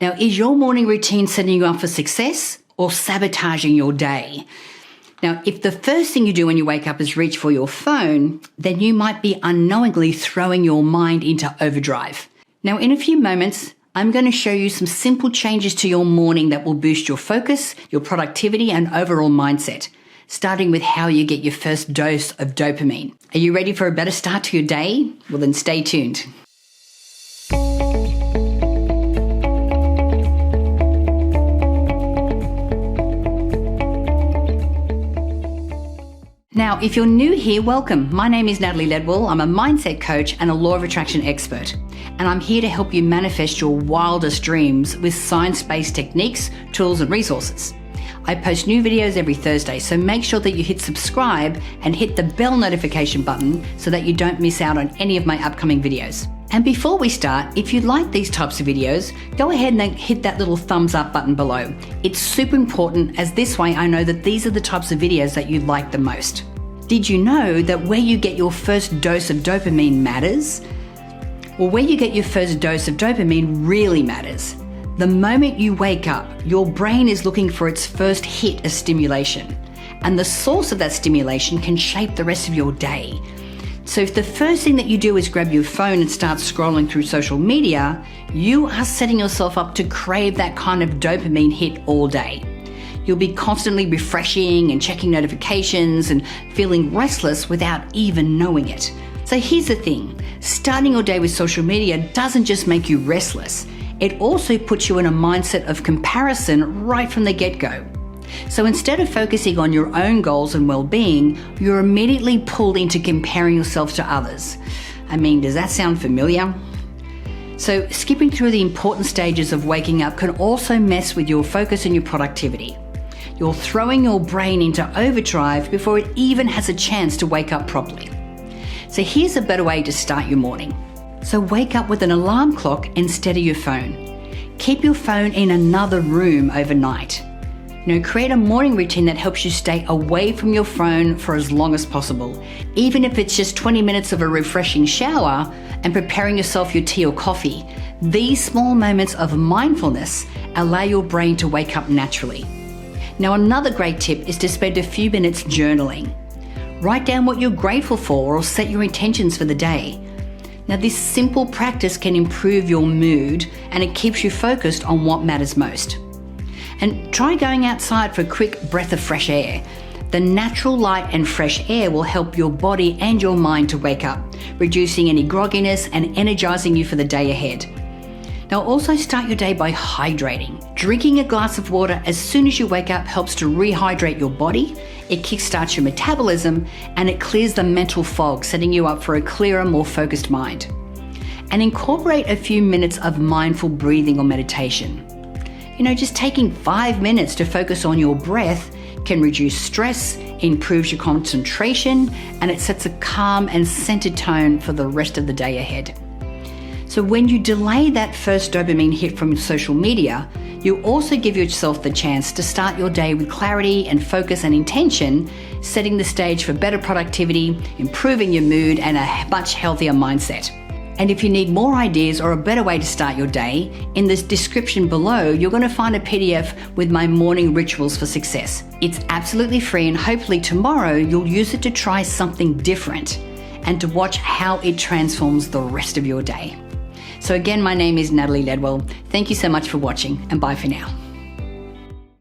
Now, is your morning routine setting you up for success or sabotaging your day? Now, if the first thing you do when you wake up is reach for your phone, then you might be unknowingly throwing your mind into overdrive. Now, in a few moments, I'm going to show you some simple changes to your morning that will boost your focus, your productivity, and overall mindset, starting with how you get your first dose of dopamine. Are you ready for a better start to your day? Well, then stay tuned. Now, if you're new here, welcome. My name is Natalie Ledwell. I'm a mindset coach and a law of attraction expert, and I'm here to help you manifest your wildest dreams with science-based techniques, tools, and resources. I post new videos every Thursday, so make sure that you hit subscribe and hit the bell notification button so that you don't miss out on any of my upcoming videos. And before we start, if you like these types of videos, go ahead and hit that little thumbs up button below. It's super important, as this way I know that these are the types of videos that you like the most. Did you know that where you get your first dose of dopamine matters? Well, where you get your first dose of dopamine really matters. The moment you wake up, your brain is looking for its first hit of stimulation, and the source of that stimulation can shape the rest of your day. So if the first thing that you do is grab your phone and start scrolling through social media, you are setting yourself up to crave that kind of dopamine hit all day. You'll be constantly refreshing and checking notifications and feeling restless without even knowing it. So here's the thing, starting your day with social media doesn't just make you restless, it also puts you in a mindset of comparison right from the get-go. So instead of focusing on your own goals and well-being, you're immediately pulled into comparing yourself to others. I mean, does that sound familiar? So skipping through the important stages of waking up can also mess with your focus and your productivity. You're throwing your brain into overdrive before it even has a chance to wake up properly. So here's a better way to start your morning. So wake up with an alarm clock instead of your phone. Keep your phone in another room overnight. Create a morning routine that helps you stay away from your phone for as long as possible, even if it's just 20 minutes of a refreshing shower and preparing yourself your tea or coffee. These small moments of mindfulness allow your brain to wake up naturally. Now, another great tip is to spend a few minutes journaling. Write down what you're grateful for or set your intentions for the day. Now, this simple practice can improve your mood and it keeps you focused on what matters most. And try going outside for a quick breath of fresh air. The natural light and fresh air will help your body and your mind to wake up, reducing any grogginess and energizing you for the day ahead. Now, also start your day by hydrating. Drinking a glass of water as soon as you wake up helps to rehydrate your body, it kickstarts your metabolism, and it clears the mental fog, setting you up for a clearer, more focused mind. And incorporate a few minutes of mindful breathing or meditation. Just taking 5 minutes to focus on your breath can reduce stress, improves your concentration, and it sets a calm and centered tone for the rest of the day ahead. So when you delay that first dopamine hit from social media, you also give yourself the chance to start your day with clarity and focus and intention, setting the stage for better productivity, improving your mood, and a much healthier mindset. And if you need more ideas or a better way to start your day, in the description below, you're going to find a PDF with my morning rituals for success. It's absolutely free, and hopefully tomorrow you'll use it to try something different and to watch how it transforms the rest of your day. So again, my name is Natalie Ledwell. Thank you so much for watching, and bye for now.